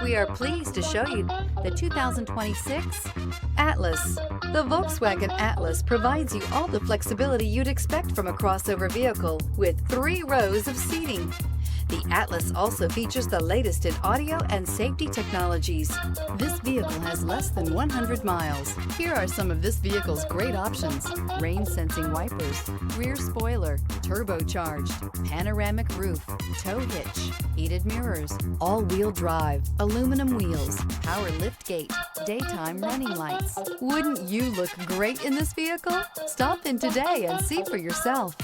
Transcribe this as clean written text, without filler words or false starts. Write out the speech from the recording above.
We are pleased to show you the 2026 Atlas. The Volkswagen Atlas provides you all the flexibility you'd expect from a crossover vehicle with 3 rows of seating. The Atlas also features the latest in audio and safety technologies. This vehicle has less than 100 miles. Here are some of this vehicle's great options: rain-sensing wipers, rear spoiler, turbocharged, panoramic roof, tow hitch, heated mirrors, all-wheel drive, aluminum wheels, power liftgate, daytime running lights. Wouldn't you look great in this vehicle? Stop in today and see for yourself.